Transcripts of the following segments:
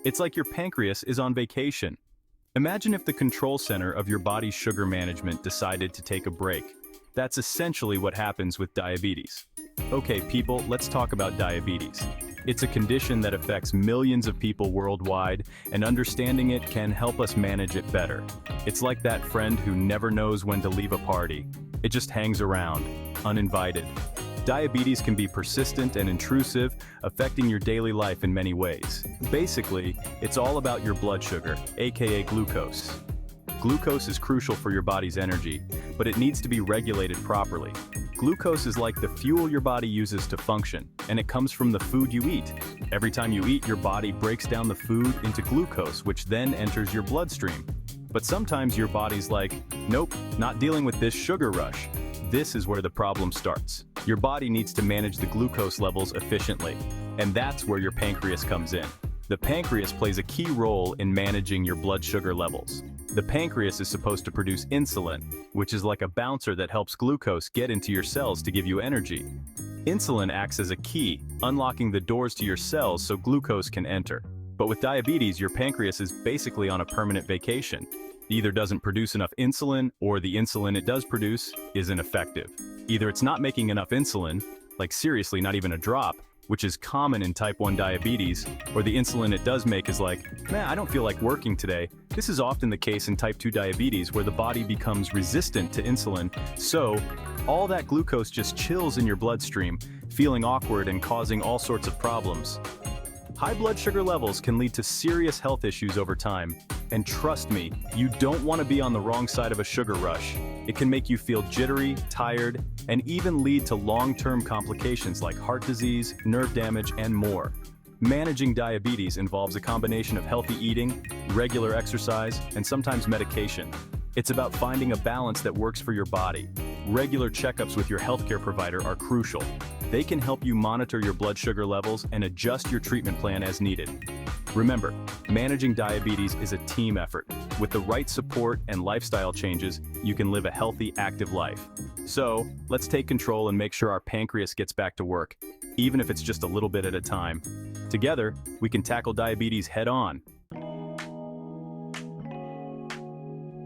It's like your pancreas is on vacation. Imagine if the control center of your body's sugar management decided to take a break. That's essentially what happens with diabetes. Okay, people, let's talk about diabetes. It's a condition that affects millions of people worldwide, and understanding it can help us manage it better. It's like that friend who never knows when to leave a party. It just hangs around, uninvited. Diabetes can be persistent and intrusive, affecting your daily life in many ways. Basically, it's all about your blood sugar, aka glucose. Glucose is crucial for your body's energy, but it needs to be regulated properly. Glucose is like the fuel your body uses to function, and it comes from the food you eat. Every time you eat, your body breaks down the food into glucose, which then enters your bloodstream. But sometimes your body's like, nope, not dealing with this sugar rush. This is where the problem starts. Your body needs to manage the glucose levels efficiently, and that's where your pancreas comes in. The pancreas plays a key role in managing your blood sugar levels. The pancreas is supposed to produce insulin, which is like a bouncer that helps glucose get into your cells to give you energy. Insulin acts as a key, unlocking the doors to your cells so glucose can enter. But with diabetes, your pancreas is basically on a permanent vacation. It either doesn't produce enough insulin, or the insulin it does produce isn't effective. Either it's not making enough insulin, like seriously not even a drop, which is common in type 1 diabetes, or the insulin it does make is like, man, I don't feel like working today. This is often the case in type 2 diabetes where the body becomes resistant to insulin, so all that glucose just chills in your bloodstream, feeling awkward and causing all sorts of problems. High blood sugar levels can lead to serious health issues over time, and trust me, you don't want to be on the wrong side of a sugar rush. It can make you feel jittery, tired, and even lead to long-term complications like heart disease, nerve damage, and more. Managing diabetes involves a combination of healthy eating, regular exercise, and sometimes medication. It's about finding a balance that works for your body. Regular checkups with your healthcare provider are crucial. They can help you monitor your blood sugar levels and adjust your treatment plan as needed. Remember, managing diabetes is a team effort. With the right support and lifestyle changes, you can live a healthy, active life. So, let's take control and make sure our pancreas gets back to work, even if it's just a little bit at a time. Together, we can tackle diabetes head-on.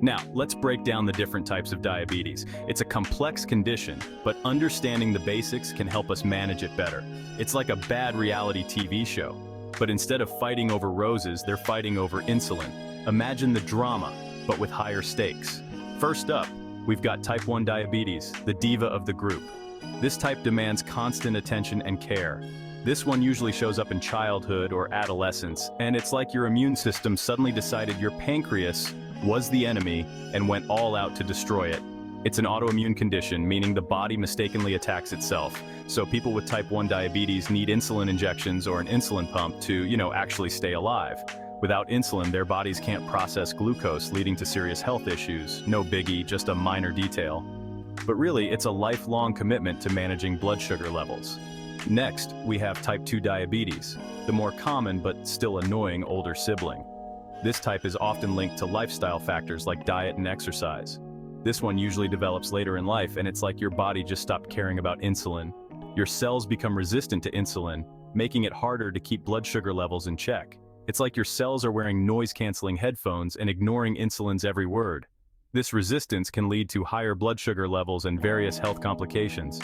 Now, let's break down the different types of diabetes. It's a complex condition, but understanding the basics can help us manage it better. It's like a bad reality TV show. But instead of fighting over roses, they're fighting over insulin. Imagine the drama, but with higher stakes. First up, we've got type 1 diabetes, the diva of the group. This type demands constant attention and care. This one usually shows up in childhood or adolescence, and it's like your immune system suddenly decided your pancreas was the enemy and went all out to destroy it. It's an autoimmune condition, meaning the body mistakenly attacks itself. So people with type 1 diabetes need insulin injections or an insulin pump to, actually stay alive. Without insulin, their bodies can't process glucose, leading to serious health issues. No biggie, just a minor detail. But really, it's a lifelong commitment to managing blood sugar levels. Next, we have type 2 diabetes, the more common but still annoying older sibling. This type is often linked to lifestyle factors like diet and exercise. This one usually develops later in life, and it's like your body just stopped caring about insulin. Your cells become resistant to insulin, making it harder to keep blood sugar levels in check. It's like your cells are wearing noise-canceling headphones and ignoring insulin's every word. This resistance can lead to higher blood sugar levels and various health complications.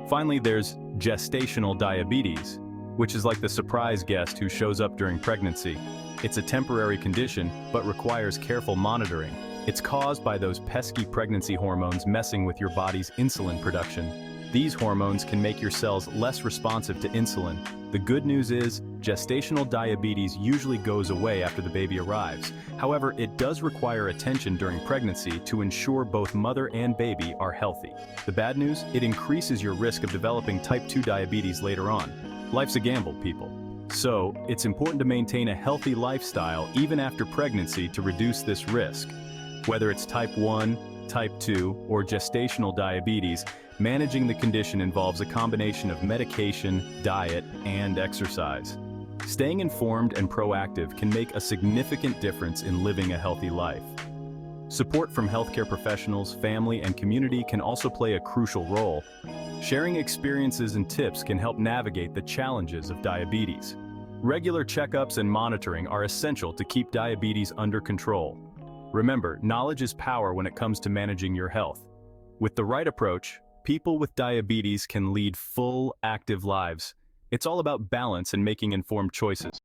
Finally, there's gestational diabetes, which is like the surprise guest who shows up during pregnancy. It's a temporary condition, but requires careful monitoring. It's caused by those pesky pregnancy hormones messing with your body's insulin production. These hormones can make your cells less responsive to insulin. The good news is, gestational diabetes usually goes away after the baby arrives. However, it does require attention during pregnancy to ensure both mother and baby are healthy. The bad news? It increases your risk of developing type 2 diabetes later on. Life's a gamble, people. So, it's important to maintain a healthy lifestyle even after pregnancy to reduce this risk. Whether it's type 1, type 2, or gestational diabetes, managing the condition involves a combination of medication, diet, and exercise. Staying informed and proactive can make a significant difference in living a healthy life. Support from healthcare professionals, family, and community can also play a crucial role. Sharing experiences and tips can help navigate the challenges of diabetes. Regular checkups and monitoring are essential to keep diabetes under control. Remember, knowledge is power when it comes to managing your health. With the right approach, people with diabetes can lead full, active lives. It's all about balance and making informed choices.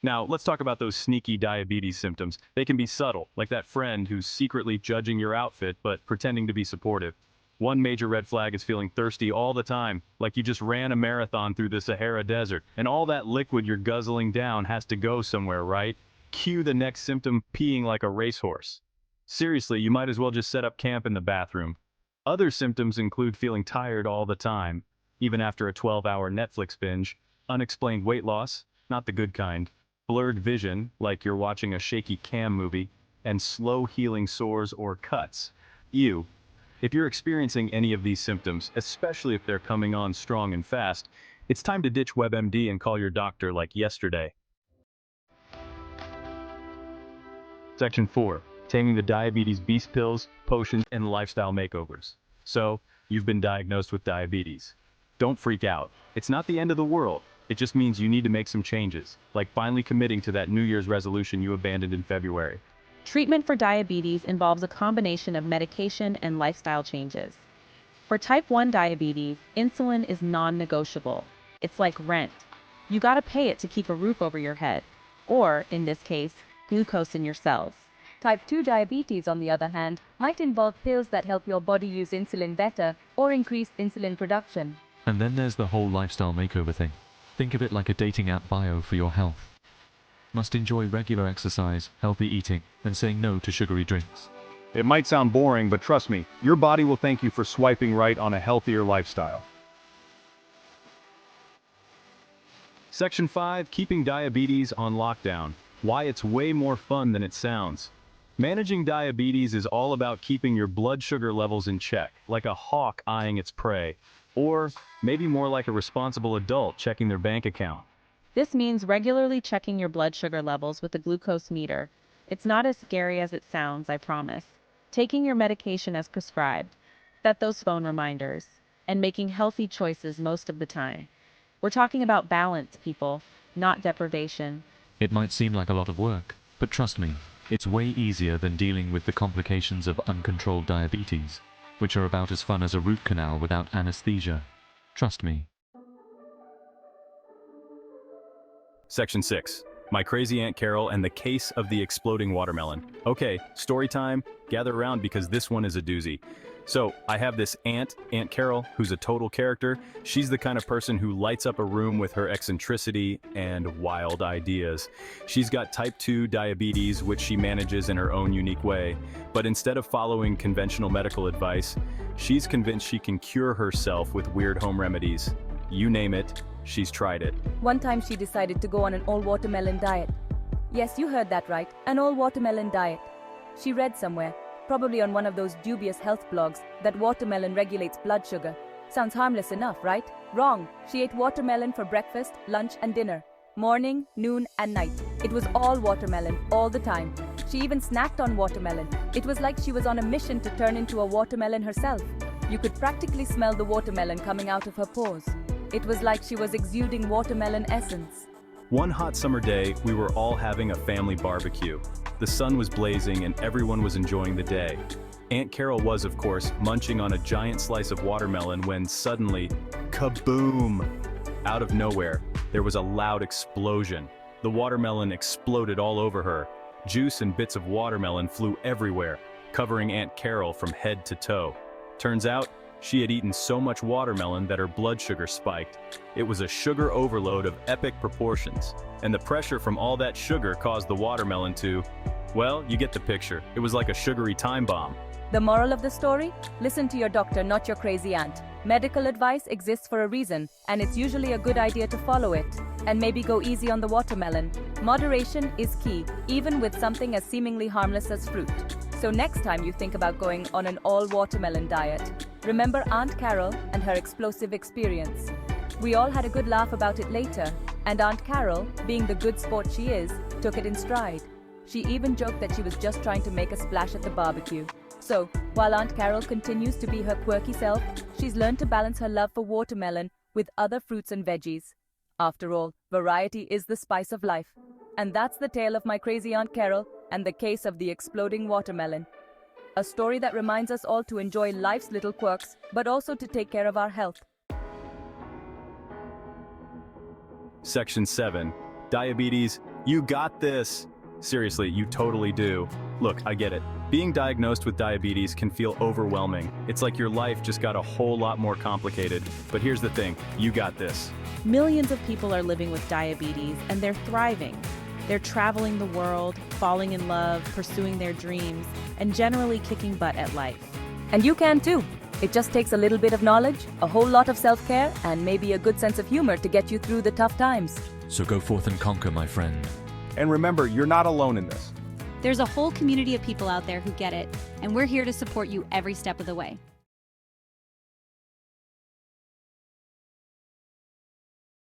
Now, let's talk about those sneaky diabetes symptoms. They can be subtle, like that friend who's secretly judging your outfit but pretending to be supportive. One major red flag is feeling thirsty all the time, like you just ran a marathon through the Sahara Desert, and all that liquid you're guzzling down has to go somewhere, right? Cue the next symptom, peeing like a racehorse. Seriously, you might as well just set up camp in the bathroom. Other symptoms include feeling tired all the time, even after a 12-hour Netflix binge, unexplained weight loss, not the good kind, blurred vision, like you're watching a shaky cam movie, and slow healing sores or cuts. Ew. If you're experiencing any of these symptoms, especially if they're coming on strong and fast, it's time to ditch WebMD and call your doctor like yesterday. Section 4. Taming the diabetes beast pills, potions, and lifestyle makeovers. So, you've been diagnosed with diabetes. Don't freak out. It's not the end of the world. It just means you need to make some changes, like finally committing to that New Year's resolution you abandoned in February. Treatment for diabetes involves a combination of medication and lifestyle changes. For type 1 diabetes, insulin is non-negotiable. It's like rent. You gotta pay it to keep a roof over your head, or, in this case, glucose in your cells. Type 2 diabetes, on the other hand, might involve pills that help your body use insulin better or increase insulin production. And then there's the whole lifestyle makeover thing. Think of it like a dating app bio for your health. Must enjoy regular exercise, healthy eating, and saying no to sugary drinks. It might sound boring, but trust me, your body will thank you for swiping right on a healthier lifestyle. Section 5. Keeping diabetes on lockdown. Why it's way more fun than it sounds. Managing diabetes is all about keeping your blood sugar levels in check, like a hawk eyeing its prey. Or maybe more like a responsible adult checking their bank account. This means regularly checking your blood sugar levels with a glucose meter. It's not as scary as it sounds, I promise. Taking your medication as prescribed, set those phone reminders, and making healthy choices most of the time. We're talking about balance, people, not deprivation. It might seem like a lot of work, but trust me, it's way easier than dealing with the complications of uncontrolled diabetes, which are about as fun as a root canal without anesthesia. Trust me. Section 6. My Crazy Aunt Carol and the Case of the Exploding Watermelon. Okay, story time. Gather around because this one is a doozy. So, I have this Aunt Carol, who's a total character. She's the kind of person who lights up a room with her eccentricity and wild ideas. She's got type 2 diabetes, which she manages in her own unique way. But instead of following conventional medical advice, she's convinced she can cure herself with weird home remedies. You name it, she's tried it. One time she decided to go on an all-watermelon diet. Yes, you heard that right, an all-watermelon diet. She read somewhere, probably on one of those dubious health blogs, that watermelon regulates blood sugar. Sounds harmless enough, right? Wrong. She ate watermelon for breakfast, lunch, and dinner. Morning, noon, and night. It was all watermelon, all the time. She even snacked on watermelon. It was like she was on a mission to turn into a watermelon herself. You could practically smell the watermelon coming out of her pores. It was like she was exuding watermelon essence. One hot summer day, we were all having a family barbecue. The sun was blazing and everyone was enjoying the day. Aunt Carol was, of course, munching on a giant slice of watermelon when suddenly, kaboom! Out of nowhere, there was a loud explosion. The watermelon exploded all over her. Juice and bits of watermelon flew everywhere, covering Aunt Carol from head to toe. Turns out, she had eaten so much watermelon that her blood sugar spiked. It was a sugar overload of epic proportions, and the pressure from all that sugar caused the watermelon to, well, you get the picture. It was like a sugary time bomb. The moral of the story? Listen to your doctor, not your crazy aunt. Medical advice exists for a reason, and it's usually a good idea to follow it. And maybe go easy on the watermelon. Moderation is key, even with something as seemingly harmless as fruit. So next time you think about going on an all-watermelon diet, remember Aunt Carol and her explosive experience. We all had a good laugh about it later, and Aunt Carol, being the good sport she is, took it in stride. She even joked that she was just trying to make a splash at the barbecue. So, while Aunt Carol continues to be her quirky self, she's learned to balance her love for watermelon with other fruits and veggies. After all, variety is the spice of life. And that's the tale of my crazy Aunt Carol and the case of the exploding watermelon. A story that reminds us all to enjoy life's little quirks, but also to take care of our health. Section 7. Diabetes, you got this! Seriously, you totally do. Look, I get it. Being diagnosed with diabetes can feel overwhelming. It's like your life just got a whole lot more complicated. But here's the thing, you got this. Millions of people are living with diabetes, and they're thriving. They're traveling the world, falling in love, pursuing their dreams, and generally kicking butt at life. And you can too. It just takes a little bit of knowledge, a whole lot of self-care, and maybe a good sense of humor to get you through the tough times. So go forth and conquer, my friend. And remember, you're not alone in this. There's a whole community of people out there who get it, and we're here to support you every step of the way.